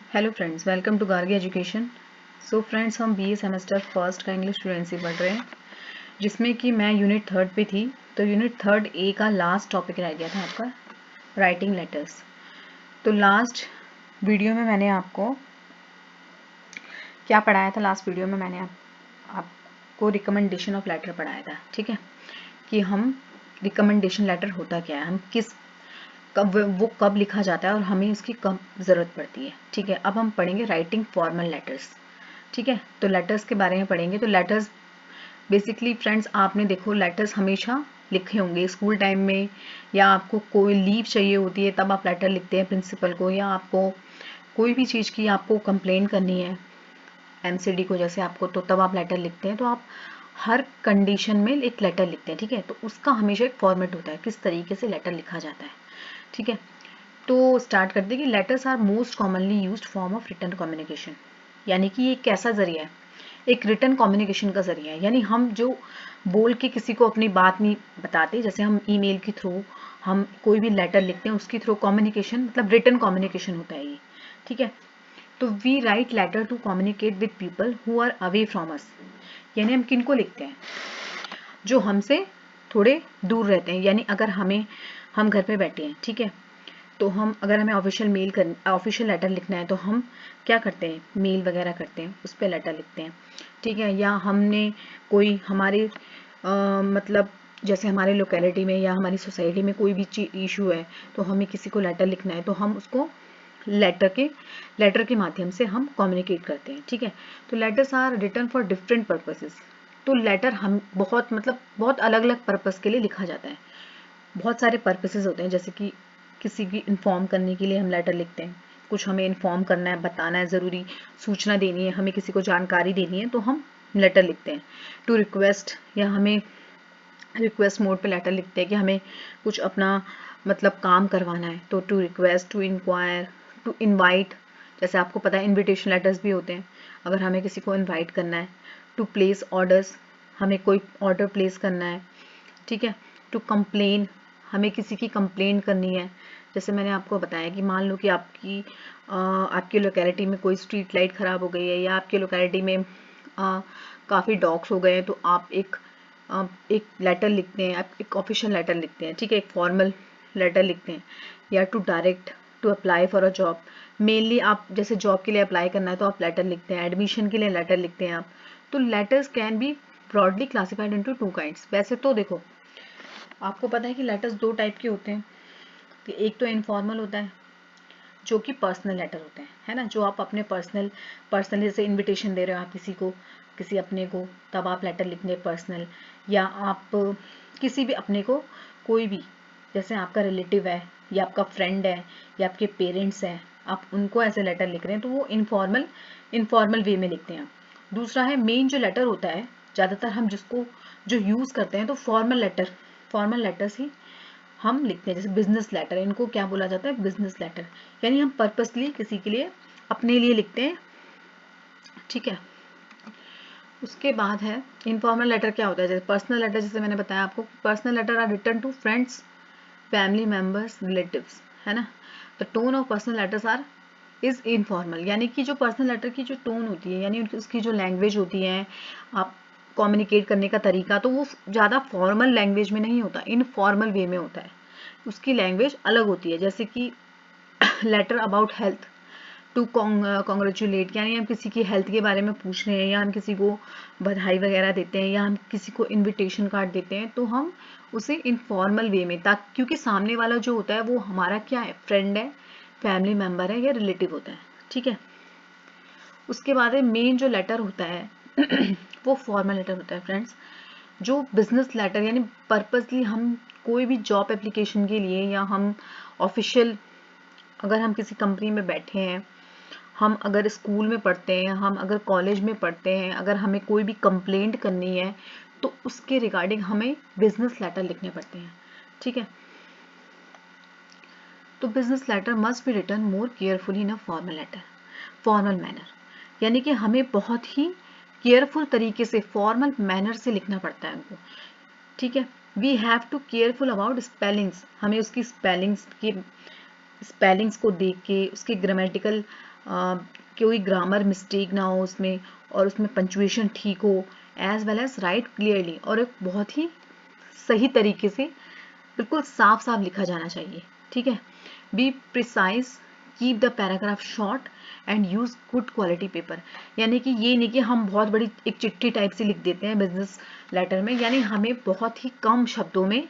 Hello friends, welcome to Gargi education. So friends, हम BA semester first का English fluency पढ़ रहे हैं, जिसमें कि मैं यूनिट थर्ड पे थी। तो यूनिट थर्ड ए का लास्ट टॉपिक रह गया था आपका राइटिंग लेटर्स। तो लास्ट वीडियो में मैंने आपको क्या पढ़ाया था? लास्ट वीडियो में मैंने आपको रिकमेंडेशन ऑफ लेटर पढ़ाया था, ठीक है, कि हम रिकमेंडेशन लेटर होता क्या है, हम किस वो कब लिखा जाता है और हमें उसकी कब ज़रूरत पड़ती है, ठीक है। अब हम पढ़ेंगे राइटिंग फॉर्मल लेटर्स, ठीक है। तो लेटर्स के बारे में पढ़ेंगे। तो लेटर्स बेसिकली फ्रेंड्स, आपने देखो लेटर्स हमेशा लिखे होंगे स्कूल टाइम में, या आपको कोई लीव चाहिए होती है तब आप लेटर लिखते हैं प्रिंसिपल को, या आपको कोई भी चीज़ की आपको कंप्लेन करनी है एमसीडी को जैसे आपको, तो तब आप लेटर लिखते हैं। तो आप हर कंडीशन में एक लेटर लिखते हैं, ठीक है। तो उसका हमेशा एक फॉर्मेट होता है किस तरीके से लेटर लिखा जाता है, ठीक है। तो स्टार्ट करते हैं कि letters are most commonly used form of written communication, यानी कि ये कैसा जरिया है, एक रिटर्न कम्युनिकेशन का जरिया है। यानी हम जो बोल के किसी को अपनी बात नहीं बताते, जैसे हम ईमेल के थ्रू हम कोई भी लेटर लिखते हैं, उसके थ्रू कम्युनिकेशन मतलब रिटर्न कम्युनिकेशन होता है ये, ठीक है। तो we write letter to communicate with people who are away from us, यानी हम किनको लिखते हैं? जो हमसे थोड़े दूर रहते हैं। यानी अगर हम घर पे बैठे हैं, ठीक है, तो हम अगर हमें ऑफिशियल लेटर लिखना है तो हम क्या करते हैं? मेल वगैरह करते हैं, उस पर लेटर लिखते हैं, ठीक है। या हमने कोई हमारे मतलब जैसे हमारे लोकेलिटी में या हमारी सोसाइटी में कोई भी इशू है, तो हमें किसी को लेटर लिखना है, तो हम उसको लेटर के माध्यम से हम कम्युनिकेट करते हैं, ठीक है। तो letters are written for different purposes. तो लेटर हम बहुत अलग अलग पर्पस के लिए लिखा जाता है। बहुत सारे पर्पसेस होते हैं, जैसे कि किसी की इन्फॉर्म करने के लिए हम लेटर लिखते हैं, कुछ हमें इन्फॉर्म करना है, बताना है, ज़रूरी सूचना देनी है, हमें किसी को जानकारी देनी है, तो हम लेटर लिखते हैं। टू रिक्वेस्ट, या हमें रिक्वेस्ट मोड पे लेटर लिखते हैं कि हमें कुछ अपना मतलब काम करवाना है, तो to request, to inquire, to invite, जैसे आपको पता है इनविटेशन लेटर्स भी होते हैं अगर हमें किसी को इनवाइट करना है। टू प्लेस ऑर्डर्स, हमें कोई ऑर्डर प्लेस करना है, ठीक है। टू कंप्लेन, हमें किसी की कंप्लेंट करनी है। जैसे मैंने आपको बताया कि मान लो कि आपकी लोकेलिटी में कोई स्ट्रीट लाइट ख़राब हो गई है, या आपकी लोकेलिटी में काफ़ी डॉग्स हो गए हैं, तो आप एक लेटर लिखते हैं, आप एक ऑफिशियल लेटर लिखते हैं, ठीक है, एक फॉर्मल लेटर लिखते हैं। या to direct, to apply for a job, mainly आप जैसे जॉब के लिए अप्लाई करना है तो आप लेटर लिखते हैं, एडमिशन के लिए लेटर लिखते हैं आप। तो letters can be broadly classified into two kinds. वैसे तो देखो, आपको पता है कि लेटर्स दो टाइप के होते हैं, कि एक तो इनफॉर्मल होता है जो कि पर्सनल लेटर होते हैं, है ना, जो आप अपने पर्सनली जैसे इनविटेशन दे रहे हो आप किसी को, किसी अपने को, तब आप लेटर लिखेंगे पर्सनल। या आप किसी भी अपने को, कोई भी, जैसे आपका रिलेटिव है या आपका फ्रेंड है या आपके पेरेंट्स हैं, आप उनको ऐसे लेटर लिख रहे हैं, तो वो इनफॉर्मल वे में लिखते हैं। दूसरा है मेन जो लेटर होता है, ज़्यादातर हम जिसको जो यूज़ करते हैं, तो फॉर्मल लेटर्स ही हम लिखते हैं। जैसे बिजनेस लेटर, इनको क्या बोला जाता है? Business letter. यानी हम पर्पसली किसी के लिए, अपने लिए लिखते हैं, ठीक है। उसके बाद है इनफॉर्मल लेटर। क्या होता है? जैसे पर्सनल लेटर, जैसे मैंने बताया आपको, personal letter are written to friends, family members, relatives, है ना। The tone of personal letters are is informal, यानी कि जो पर्सनल लेटर की जो टोन होती है, यानी उसकी जो लैंग्वेज होती है, आप कम्युनिकेट करने का तरीका, तो वो ज़्यादा फॉर्मल लैंग्वेज में नहीं होता, इनफॉर्मल वे में होता है, उसकी लैंग्वेज अलग होती है। जैसे कि letter about health, to congratulate, यानी हम किसी की हेल्थ के बारे में पूछ रहे हैं, या हम किसी को बधाई वगैरह देते हैं, या हम किसी को इनविटेशन कार्ड देते हैं, तो हम उसे इनफॉर्मल वे में, ताकि क्योंकि सामने वाला जो होता है वो हमारा क्या है? फ्रेंड है, फैमिली मेम्बर है, या रिलेटिव होता है, ठीक है। उसके बाद है मेन जो लेटर होता है वो फॉर्मल लेटर होता है फ्रेंड्स। जो बिजनेस लेटर, यानी पर्पसली हम कोई भी जॉब एप्लीकेशन के लिए, या हम ऑफिशियल, अगर हम किसी कंपनी में बैठे हैं, हम अगर स्कूल में पढ़ते हैं, हम अगर कॉलेज में पढ़ते हैं, अगर हमें कोई भी कंप्लेंट करनी है, तो उसके रिगार्डिंग हमें बिजनेस लेटर लिखने पड़ते हैं, ठीक है। तो business letter must be written more carefully in a formal manner, यानी कि हमें बहुत ही केयरफुल तरीके से, फॉर्मल मैनर से लिखना पड़ता है उनको, ठीक है। We have to careful about spellings, हमें उसकी स्पेलिंग्स की स्पेलिंग्स को देख के, उसके ग्रामेटिकल कोई ग्रामर मिस्टेक ना हो उसमें, और उसमें पंचुएशन ठीक हो, as well as write clearly, और एक बहुत ही सही तरीके से बिल्कुल साफ साफ लिखा जाना चाहिए। ठीक है। Be precise, keep the paragraph short and use good quality paper. यानी कि ये नहीं कि हम बहुत बड़ी एक चिट्ठी टाइप से लिख देते हैं बिजनेस लेटर में, यानी हमें बहुत ही कम शब्दों में,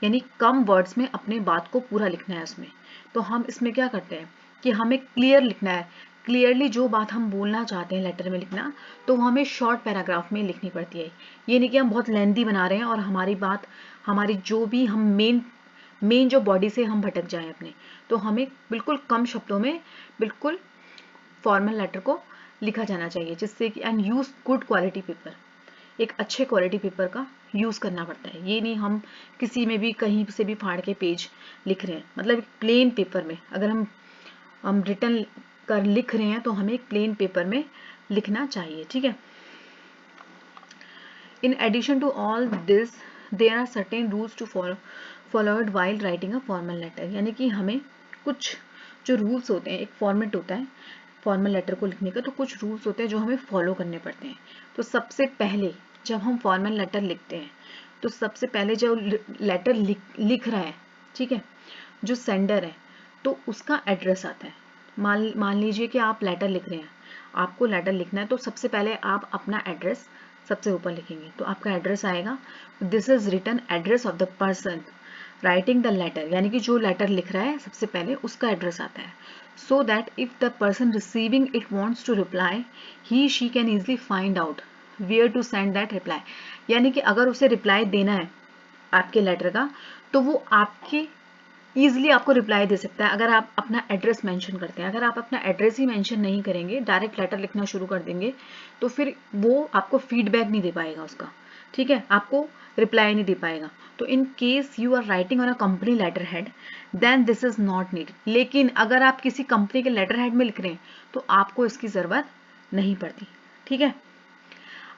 यानी कम वर्ड्स में अपने बात को पूरा लिखना है उसमें। तो हम इसमें क्या करते हैं कि हमें क्लियर लिखना है, क्लियरली जो बात हम बोलना चाहते हैं लेटर में लिखना, तो हमें शॉर्ट पैराग्राफ में लिखनी पड़ती है। ये नहीं कि हम बहुत लेंथी बना रहे हैं और हमारी बात, हमारी जो भी हम मेन जो बॉडी से हम भटक जाएं अपने, तो हमें बिल्कुल कम शब्दों में बिल्कुल फॉर्मल लेटर को लिखा जाना चाहिए, जिससे कि and use good quality paper, एक अच्छे क्वालिटी पेपर का यूज करना पड़ता है। ये नहीं हम किसी में भी कहीं से भी फाड़ के पेज लिख रहे हैं, मतलब प्लेन पेपर में अगर हम रिटर्न कर लिख रहे हैं तो हमें एक प्लेन पेपर में लिखना चाहिए। ठीक है। In addition to all this there are certain rules to followed while writing a formal letter. यानी कि हमें कुछ जो रूल्स होते हैं, एक फॉर्मेट होता है फॉर्मल लेटर को लिखने का, तो कुछ रूल्स होते हैं जो हमें फॉलो करने पड़ते हैं। तो सबसे पहले जब हम फॉर्मल लेटर लिखते हैं, तो सबसे पहले जो लेटर लिख रहा है, ठीक है, जो सेंडर है, तो उसका एड्रेस आता है। मान लीजिए कि आप लेटर लिख रहे हैं, आपको लेटर लिखना है, तो सबसे पहले आप अपना एड्रेस सबसे ऊपर लिखेंगे, तो आपका एड्रेस आएगा, this is written address of the person writing the letter, यानी कि जो लेटर लिख रहा है सबसे पहले उसका एड्रेस आता है, so that if the person receiving it wants to reply, he she can easily find out where to send that reply. यानी कि अगर उसे रिप्लाई देना है आपके लेटर का, तो वो आपके ईजिली आपको रिप्लाई दे सकता है अगर आप अपना एड्रेस मेंशन करते हैं। अगर आप अपना एड्रेस ही मेंशन नहीं करेंगे, डायरेक्ट लेटर लिखना शुरू कर देंगे, तो फिर वो आपको फीडबैक नहीं दे पाएगा उसका। ठीक है, आपको रिप्लाई नहीं दे पाएगा। तो in case you are writing on a company letter head, then this is not needed. लेकिन अगर आप किसी कंपनी के लेटर हेड में लिख रहे हैं, तो आपको इसकी जरूरत नहीं पड़ती। ठीक है।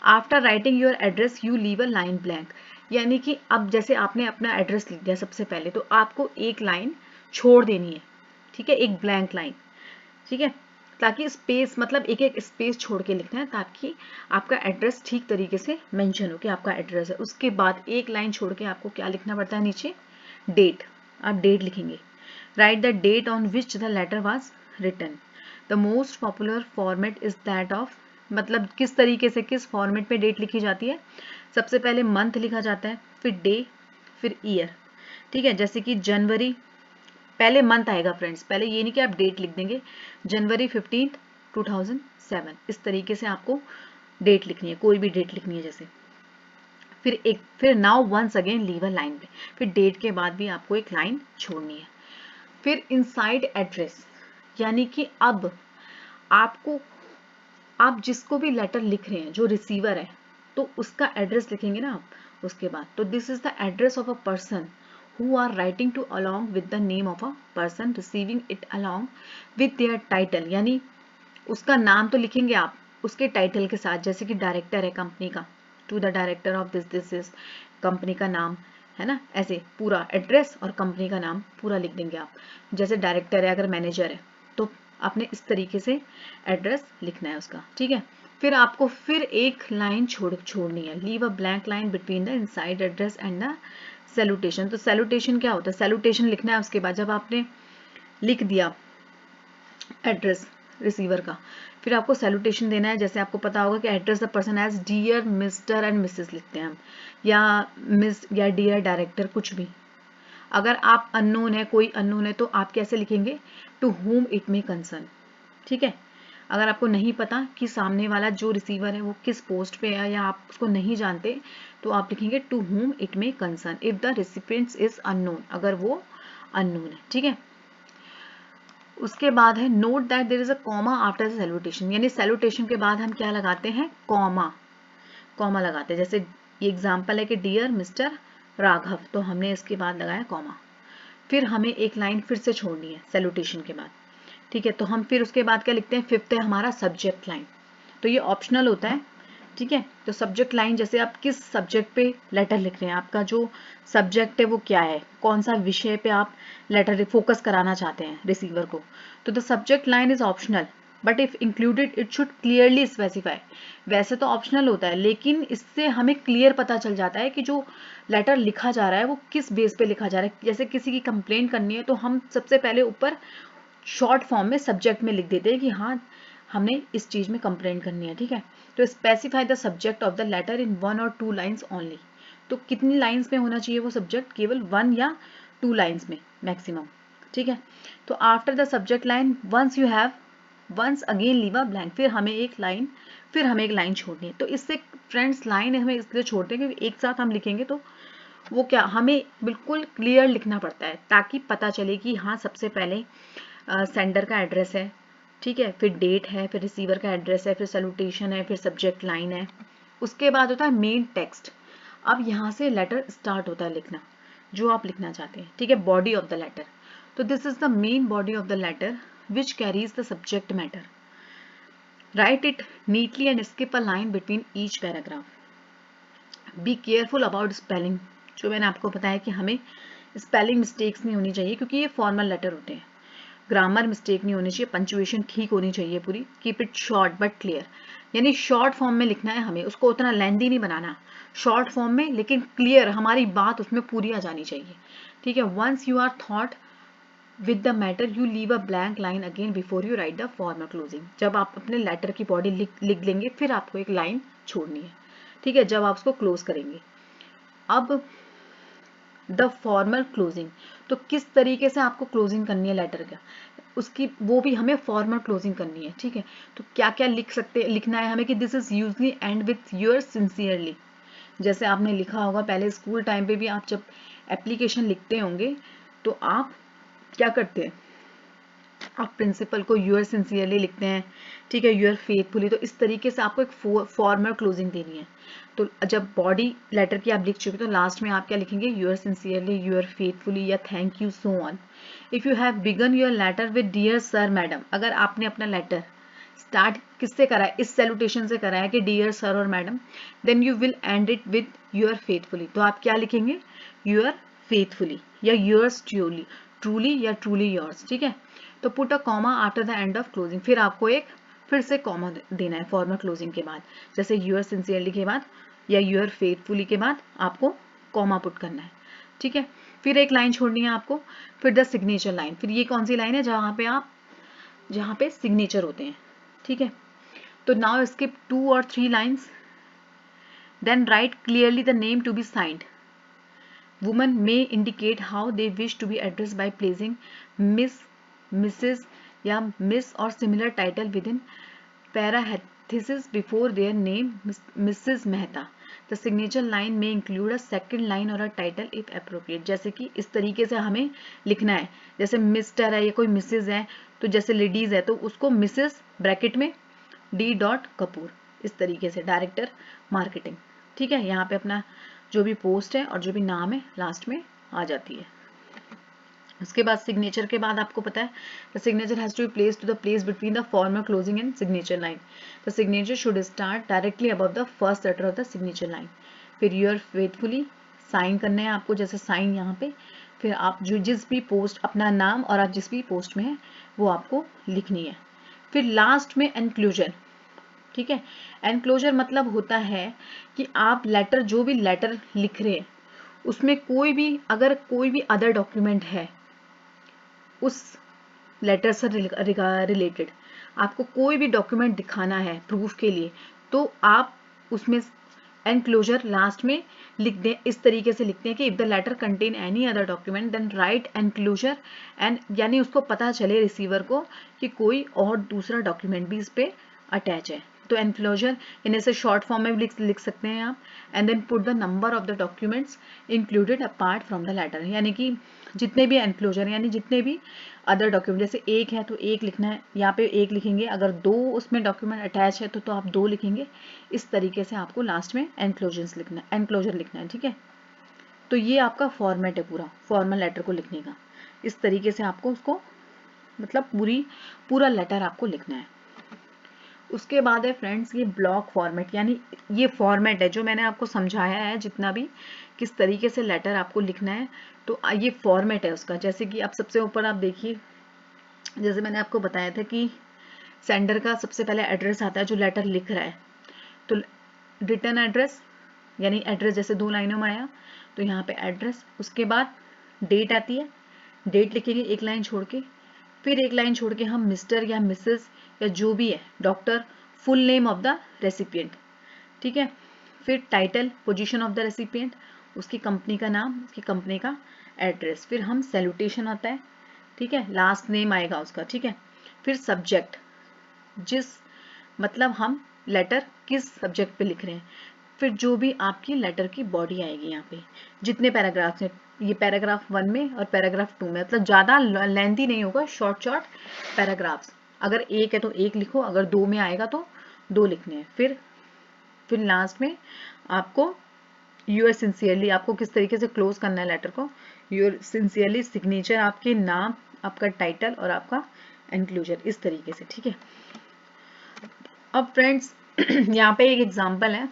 After writing your address you leave a line blank. यानी कि अब जैसे आपने अपना एड्रेस लिख दिया सबसे पहले, तो आपको एक लाइन छोड़ देनी है। ठीक है, एक ब्लैंक लाइन। ठीक है, ताकि स्पेस, मतलब एक एक स्पेस छोड़ के लिखना है, ताकि आपका एड्रेस ठीक तरीके से मेंशन हो कि आपका एड्रेस है। उसके बाद एक लाइन छोड़ के आपको क्या लिखना पड़ता है नीचे, डेट। आप डेट लिखेंगे। Write the date on which the letter was written. The most popular format is that of, मतलब किस तरीके से, किस फॉर्मेट में डेट लिखी जाती है, सबसे पहले मंथ लिखा जाता है, फिर डे, फिर ईयर। ठीक है, जैसे कि जनवरी, पहले मंथ आएगा फ्रेंड्स, पहले ये नहीं कि आप डेट लिख देंगे, जनवरी 15 2007, इस तरीके से आपको डेट लिखनी है, कोई भी डेट लिखनी है जैसे। फिर now once again leave a line पे, फिर डेट के बाद भी आपको एक लाइन छोड़नी है। फिर इनसाइड एड्रेस, यानी कि अब आपको, आप जिसको भी लेटर लिख रहे हैं, जो रिसीवर है, तो उसका एड्रेस लिखेंगे ना आप उसके बाद। तो this is the address of a person who are writing to along with the name of a person receiving it along with their title। यानी उसका नाम तो लिखेंगे आप उसके टाइटल के साथ, जैसे कि डायरेक्टर है कंपनी का, to the director of this is, company का नाम है ना, ऐसे पूरा एड्रेस और कंपनी का नाम पूरा लिख देंगे आप। जैसे डायरेक्टर है, अगर मैनेजर है, तो आपने इस तरीके से एड्रेस लिखना है उसका। ठीक है। फिर आपको फिर एक लाइन छोड़नी है, leave a blank line between the inside address and the salutation. तो सैल्यूटेशन क्या होता है, सैल्यूटेशन लिखना है उसके बाद, जब आपने लिख दिया एड्रेस रिसीवर का, फिर आपको सैल्यूटेशन देना है। जैसे आपको पता होगा कि address the person as dear Mr and Mrs लिखते हैं हम, या मिस या डियर डायरेक्टर, कुछ भी। अगर आप अननोन है, कोई अननोन है, तो आप कैसे लिखेंगे, to whom it may concern. ठीक है, अगर आपको नहीं पता कि सामने वाला जो रिसीवर है वो किस पोस्ट पे है, या आप उसको नहीं जानते, तो आप लिखेंगे to whom it may concern if the recipient is unknown, अगर वो अननोन है। ठीक है। उसके बाद है note that there is a comma after the salutation, यानी सैल्यूटेशन के बाद हम क्या लगाते हैं, कॉमा, कॉमा लगाते हैं। जैसे ये एग्जांपल है कि डियर मिस्टर राघव, तो हमने इसके बाद लगाया कॉमा। फिर हमें एक लाइन फिर से छोड़नी है सैल्यूटेशन के बाद। ठीक है, तो हम फिर उसके बाद क्या लिखते हैं, फिफ्थ है हमारा सब्जेक्ट लाइन। तो ये ऑप्शनल होता है ठीक है। तो सब्जेक्ट लाइन, जैसे आप किस सब्जेक्ट पे लेटर लिख रहे हैं, आपका जो सब्जेक्ट है वो क्या है, कौन सा विषय पे आप लेटर फोकस कराना चाहते हैं रिसीवर को, तो the subject line is optional but if included it should clearly specify. वैसे तो ऑप्शनल होता है, लेकिन इससे हमें क्लियर पता चल जाता है कि जो लेटर लिखा जा रहा है वो किस बेस पे लिखा जा रहा है। जैसे किसी की कंप्लेंट करनी है तो हम सबसे पहले ऊपर शॉर्ट फॉर्म में सब्जेक्ट में लिख देते हैं कि हाँ हमने इस चीज में कंप्लेंट करनी है, ठीक है। तो specify the subject of the letter in 1 और 2 लाइन्स ओनली। तो कितनी लाइन्स में होना चाहिए वो सब्जेक्ट, केवल 1 या 2 लाइन्स में मैक्सिमम, ठीक है। तो after the subject line once you have once again leave a blank, फिर हमें एक लाइन छोड़नी है। तो इससे फ्रेंड्स लाइन हमें इसलिए छोड़ते हैं क्योंकि एक साथ हम लिखेंगे तो वो क्या हमें बिल्कुल क्लियर लिखना पड़ता है, ताकि पता चले कि हाँ सबसे पहले सेंडर का एड्रेस है, ठीक है, फिर डेट है, फिर रिसीवर का एड्रेस है, फिर सैल्यूटेशन है, फिर सब्जेक्ट लाइन है, उसके बाद होता है मेन टेक्स्ट। अब यहाँ से लेटर स्टार्ट होता है लिखना, जो आप लिखना चाहते हैं, ठीक है, बॉडी ऑफ द लेटर। तो this is the main body of the letter which carries the subject matter. Write it neatly and skip a line between each paragraph. Be careful about spelling, जो मैंने आपको बताया कि हमें spelling mistakes नहीं होनी चाहिए क्योंकि ये फॉर्मल लेटर होते हैं। ग्रामर मिस्टेक नहीं होनी चाहिए, पंचुएशन ठीक होनी चाहिए पूरी। Keep it short but clear, यानी शॉर्ट फॉर्म में लिखना है हमें, उसको उतना लेंदी नहीं बनाना, शॉर्ट फॉर्म में लेकिन क्लियर, हमारी बात उसमें पूरी आ जानी चाहिए, ठीक है। Once you are through with the matter you leave a blank line again before you write the formal closing. जब आप अपने लेटर की बॉडी लिख लेंगे फिर आपको एक लाइन छोड़नी है, ठीक है, जब आप उसको क्लोज करेंगे। अब द फॉर्मल क्लोजिंग, तो किस तरीके से आपको क्लोजिंग करनी है लेटर का, उसकी वो भी हमें फॉर्मल क्लोजिंग करनी है, ठीक है। तो क्या क्या लिखना है हमें कि this is usually and with your sincerely. जैसे आपने लिखा होगा पहले स्कूल टाइम पे भी, आप जब एप्लीकेशन लिखते होंगे तो आप क्या करते हैं, आप प्रिंसिपल को यूर सिंसियरली लिखते हैं, ठीक है, यूर फेथफुली। तो इस तरीके से आपको एक फॉर्मल क्लोजिंग देनी है। तो जब बॉडी लेटर की आप लिख चुके तो लास्ट में आप क्या लिखेंगे, यूर सिंसियरली, यूर फेथफुली या thank you so on. If you have begun your letter with dear sir madam, अगर आपने अपना लेटर स्टार्ट किससे करा है, इस सैल्यूटेशन से करा है कि डियर सर और madam, then you will end it with your faithfully. तो आप क्या लिखेंगे, यूर फेथफुली या योर्स ट्रूली, ट्रूली या ट्रूली योर्स, ठीक है। तो put a comma after the end of closing, फिर आपको एक फिर से कॉमा देना है फॉर्मल क्लोजिंग के बाद, जैसे यूर सिंसियरली के बाद या यूर फेथफुली के बाद आपको कॉमा पुट करना है, ठीक है। फिर एक लाइन छोड़नी है आपको, फिर द सिग्नेचर लाइन। फिर ये कौन सी लाइन है, जहाँ पे सिग्नेचर होते हैं, ठीक है। तो नाउ स्किप 2 और 3 lines, then write clearly the name to be signed. Women may indicate how they wish to be addressed by placing Miss, Mrs. या Miss or similar title within parentheses before their name, Mrs. Mehta. The signature line may include a second line or a title if appropriate. जैसे कि इस तरीके से हमें लिखना है, जैसे मिस्टर है या कोई मिसेज है, तो जैसे लेडीज है तो उसको मिसेज ब्रैकेट में डी डॉट कपूर, इस तरीके से डायरेक्टर मार्केटिंग, ठीक है। यहाँ पे अपना जो भी पोस्ट है और जो भी नाम है लास्ट में आ जाती है। उसके बाद सिग्नेचर के बाद आपको पता है the signature has to be placed to the place between the formal closing and signature line. The signature should start directly above the first letter of the signature line. फिर यूर फेथफुली साइन करना है आपको, जैसे sign यहाँ पे, फिर आप जो जिस भी पोस्ट अपना नाम और आप जिस भी पोस्ट में है वो आपको लिखनी है। फिर लास्ट में एनक्लूजर, ठीक है। एनक्लोजर मतलब होता है कि आप लेटर जो भी लेटर लिख रहे हैं उसमें कोई भी अगर कोई भी अदर डॉक्यूमेंट है उस लेटर से रिलेटेड, आपको कोई भी डॉक्यूमेंट दिखाना है प्रूफ के लिए, तो आप उसमें एनक्लोजर लास्ट में लिख दें। इस तरीके से लिखते हैं कि if the letter contain any other document then write enclosure and, यानी उसको पता चले रिसीवर को कि कोई और दूसरा डॉक्यूमेंट भी इस पे अटैच है। तो एनक्लोजर यानी इसे शॉर्ट फॉर्म में भी लिख सकते हैं आप। And then put the number of the documents included apart from the letter, यानी कि जितने भी एनक्लोजर यानी जितने भी अदर डॉक्यूमेंट, जैसे एक है तो एक लिखना है, यहाँ पे एक लिखेंगे, अगर 2 उसमें डॉक्यूमेंट अटैच है तो आप 2 लिखेंगे। इस तरीके से आपको लास्ट में एनक्लोजर लिखना है, ठीक है। तो ये आपका फॉर्मेट है पूरा फॉर्मल लेटर को लिखने का। इस तरीके से आपको उसको मतलब पूरा लेटर आपको लिखना है। उसके बाद है फ्रेंड्स ये ब्लॉक फॉर्मेट, यानी ये फॉर्मेट है जो मैंने आपको समझाया है जितना भी, किस तरीके से लेटर आपको लिखना है। तो ये फॉर्मेट है उसका। जैसे कि आप सबसे ऊपर आप देखिए, जैसे मैंने आपको बताया था कि सेंडर का सबसे पहले एड्रेस आता है जो लेटर लिख रहा है। तो रिटर्न एड्रेस यानी एड्रेस जैसे 2 लाइनों में आया तो यहाँ पे एड्रेस, उसके बाद डेट आती है, डेट लिखेंगे 1 लाइन छोड़ के, फिर 1 लाइन छोड़ के हम मिस्टर या मिसेस या जो भी है, doctor, full name of the recipient, ठीक है। फिर title, position of the recipient, उसकी कंपनी का नाम, उसकी कंपनी का एड्रेस, फिर हम सैल्यूटेशन आता है, ठीक है, लास्ट नेम आएगा उसका, ठीक है। फिर सब्जेक्ट, जिस मतलब हम लेटर किस सब्जेक्ट पे लिख रहे हैं, फिर जो भी आपकी लेटर की बॉडी आएगी यहाँ पे, जितने पैराग्राफ हैं, ये पैराग्राफ 1 में और पैराग्राफ 2 में, मतलब ज़्यादा लेंथी नहीं होगा, शॉर्ट शॉर्ट पैराग्राफ्स। अगर 1 है तो 1 लिखो, अगर 2 में आएगा तो 2 लिखने हैं। फिर लास्ट में आपको यूर सिंसियरली, आपको किस तरीके से क्लोज करना है लेटर को, यूर सिंसियरली, सिग्नेचर, आपके नाम, आपका टाइटल और आपका एंक्लोजर, इस तरीके से, ठीक है। अब फ्रेंड्स यहाँ पे एक एग्जांपल है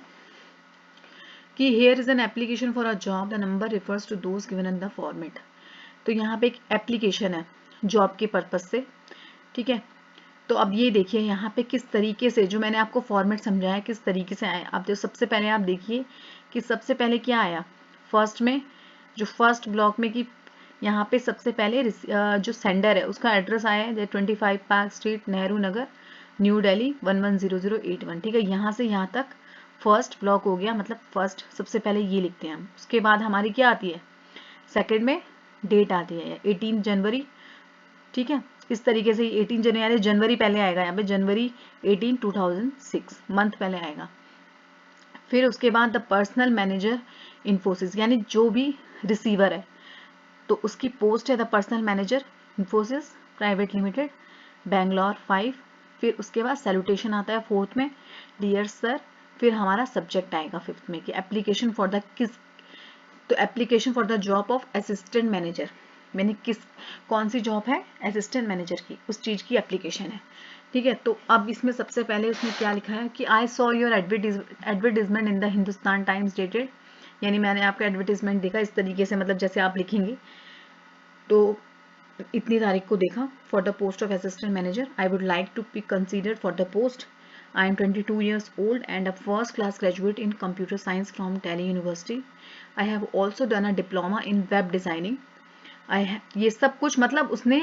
कि here is an application for a job, the number refers to those given in the format। तो यहाँ पे एक एप्लीकेशन है जॉब के पर्पज से, ठीक है। तो अब ये देखिए यहाँ पे किस तरीके से, जो मैंने आपको फॉर्मेट समझाया किस तरीके से आया। आप जो सबसे पहले आप देखिए कि सबसे पहले क्या आया, फर्स्ट में जो फर्स्ट ब्लॉक में कि यहाँ पे सबसे पहले जो सेंडर है उसका एड्रेस आया है 25 park street, Nehru Nagar, new Delhi 110081, ठीक है। यहाँ से यहाँ तक फर्स्ट ब्लॉक हो गया, मतलब फर्स्ट सबसे पहले ये लिखते हैं हम। उसके बाद हमारी क्या आती है, सेकेंड में डेट आती है 18 जनवरी, ठीक है। इस तरीके से 18 जनवरी, जनवरी पहले आएगा यहाँ पे, जनवरी 18 2006 मंथ पहले आएगा। फिर उसके बाद द पर्सनल मैनेजर इन्फोसिस, यानी जो भी रिसीवर है तो उसकी पोस्ट है the personal manager Infosys private limited, Bangalore 5। फिर उसके बाद सैल्यूटेशन आता है 4th में, डियर सर। फिर हमारा सब्जेक्ट आएगा 5th में कि एप्लीकेशन फॉर द किस, तो application for the job of assistant manager, मैंने किस कौन सी जॉब है, असिस्टेंट मैनेजर की, उस चीज़ की एप्लीकेशन है, ठीक है। तो अब इसमें सबसे पहले उसने क्या लिखा है कि I saw your advertisement in the Hindustan times dated, यानी मैंने आपका एडवर्टीजमेंट देखा, इस तरीके से मतलब जैसे आप लिखेंगे तो इतनी तारीख को देखा, for the post of assistant manager I would like to be considered for the post, I am 22 years old and a first class graduate in computer science from Delhi University. I have also done a diploma in web designing. ये सब कुछ मतलब उसने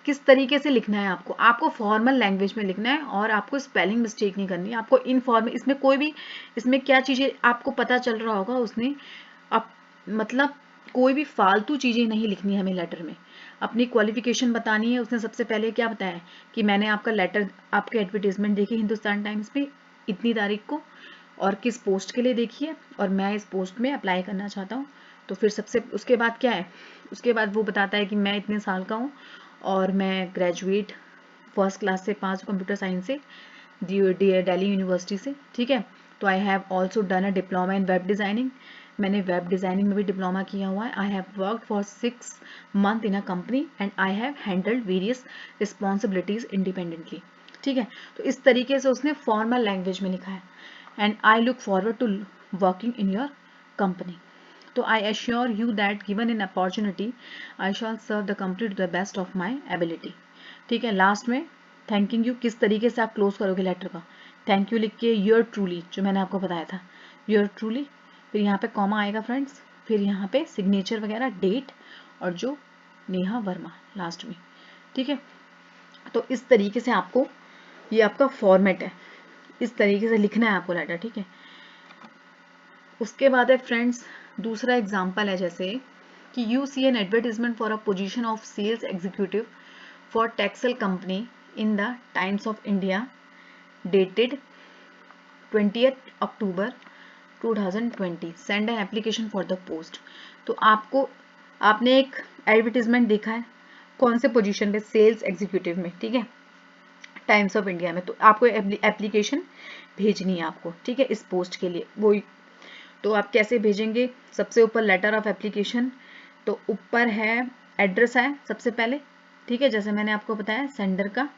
किस तरीके से लिखना है, आपको फॉर्मल लैंग्वेज में लिखना है और आपको स्पेलिंग मिस्टेक नहीं करनी है, आपको इनफॉर्मल, इसमें कोई भी, इसमें क्या चीज़ें आपको पता चल रहा होगा, उसने आप मतलब कोई भी फालतू चीज़ें नहीं लिखनी है हमें लेटर में, अपनी क्वालिफिकेशन बतानी है। उसने सबसे पहले क्या बताया कि मैंने आपका लेटर, आपके एडवर्टीजमेंट देखी हिंदुस्तान टाइम्स पे इतनी तारीख को और किस पोस्ट के लिए देखी है और मैं इस पोस्ट में अप्लाई करना चाहता हूँ। तो फिर सबसे उसके बाद क्या है, उसके बाद वो बताता है कि मैं इतने साल का हूँ और मैं ग्रेजुएट फर्स्ट क्लास से पास कंप्यूटर साइंस से दिल्ली यूनिवर्सिटी से, ठीक है। तो I have also done a diploma in web designing, मैंने वेब डिज़ाइनिंग में भी डिप्लोमा किया हुआ है। I have worked for 6 months in a company and I have handled various responsibilities independently, ठीक है। तो इस तरीके से उसने फॉर्मल लैंग्वेज में लिखा है, and I look forward to working in your company. तो I assure you that given in opportunity I shall serve the company to the best of my ability, ठीक है। लास्ट में थैंकिंग यू, किस तरीके से आप क्लोज करोगे letter का, थैंक यू लिख के योर ट्रूली, जो मैंने आपको बताया था योर ट्रूली, फिर यहाँ पे कॉमा आएगा फ्रेंड्स, फिर यहाँ पे सिग्नेचर वगैरह, डेट और जो नेहा वर्मा लास्ट में, ठीक है। तो इस तरीके से आपको, ये आपका फॉर्मेट है, इस तरीके से लिखना है आपको लेटर, ठीक है। उसके बाद है फ्रेंड्स दूसरा एग्जाम्पल है, जैसे कि you see an advertisement for a position of sales executive for textile company in the Times of India dated 20th October 2020, send an application for the post. तो आपने एक एडवर्टीजमेंट देखा है, कौन से पोजीशन पे, सेल्स एग्जीक्यूटिव में, ठीक है, टाइम्स ऑफ इंडिया में। तो आपको एप्लीकेशन भेजनी है आपको, ठीक है, इस पोस्ट के लिए। वो तो आप कैसे भेजेंगे, सबसे ऊपर लेटर ऑफ एप्लीकेशन, तो ऊपर है एड्रेस है सबसे पहले, ठीक है, जैसे मैंने आपको बताया सेंडर का,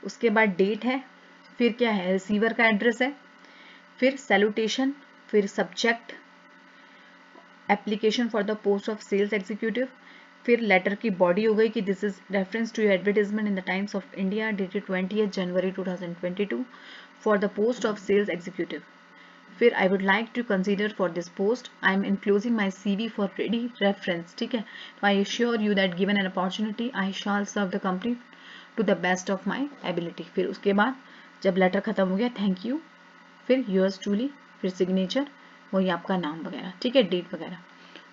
उसके बाद डेट है, फिर क्या है, रिसीवर का एड्रेस है, फिर सैल्यूटेशन, फिर subject application for the post of sales executive, फिर लेटर की बॉडी हो गई कि this is reference to your advertisement in the Times of India dated 20 January 2022 for the post of sales executive. फिर I would like to consider for this post, I am enclosing my CV for ready reference. ठीक है, I assure you that given an opportunity I shall serve the company to the best of my ability. फिर उसके बाद जब letter खत्म हो गया, thank you, फिर योर्स ट्रूली, फिर सिग्नेचर, वही आपका नाम वगैरह. ठीक है, डेट वगैरह.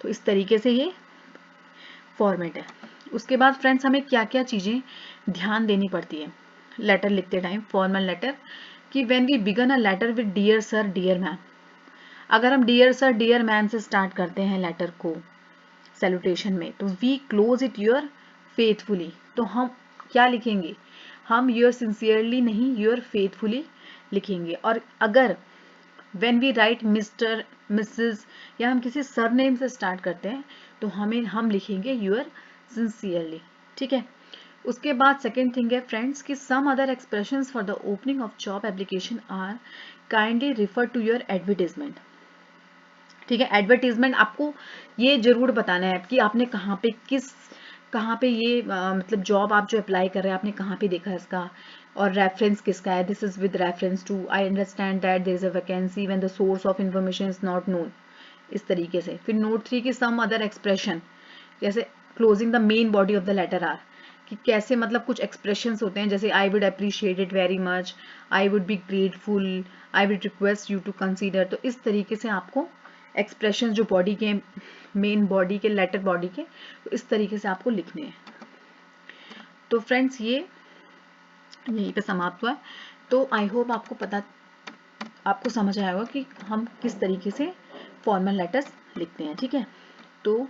तो इस तरीके से ये फॉर्मेट है. उसके बाद फ्रेंड्स हमें क्या क्या चीज़ें ध्यान देनी पड़ती है लेटर लिखते टाइम, फॉर्मल लेटर, कि when we begin a letter with dear sir dear ma'am. अगर हम डियर सर डियर मैम से स्टार्ट करते हैं लेटर को सैल्यूटेशन में, तो we close it your faithfully. तो हम क्या लिखेंगे, हम योर सिंसियरली नहीं, योर फेथफुली लिखेंगे. और अगर when we write Mr Mrs या हम किसी सरनेम से स्टार्ट करते हैं, तो हम लिखेंगे योर सिंसियरली. ठीक है. उसके बाद सेकेंड थिंग है फ्रेंड्स कि some other expressions for the opening of job application are kindly refer to your advertisement. ठीक है, एडवर्टीजमेंट आपको ये जरूर बताना है कि आपने कहाँ पे ये मतलब जॉब आप जो अप्लाई कर रहे हैं आपने कहाँ पे देखा इसका, और रेफरेंस किसका है. This is with reference to, I understand that there is a vacancy when the source of information is not known. इस तरीके से. फिर नोट 3 की सम अदर एक्सप्रेशन, जैसे closing the main body of the letter are, कि कैसे मतलब कुछ एक्सप्रेशंस होते हैं, जैसे I would appreciate it very much, I would be grateful, I would request you to consider. तो इस तरीके से आपको एक्सप्रेशन जो बॉडी के मेन बॉडी के लेटर बॉडी के, तो इस तरीके से आपको लिखने हैं. तो फ्रेंड्स ये यहीं पे समाप्त हुआ है. तो आई होप आपको समझ आया होगा कि हम किस तरीके से फॉर्मल लेटर्स लिखते हैं. ठीक है. तो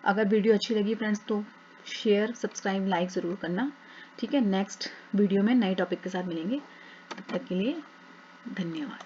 अगर वीडियो अच्छी लगी फ्रेंड्स तो शेयर सब्सक्राइब लाइक ज़रूर करना. ठीक है, नेक्स्ट वीडियो में नए टॉपिक के साथ मिलेंगे. तब तक के लिए धन्यवाद.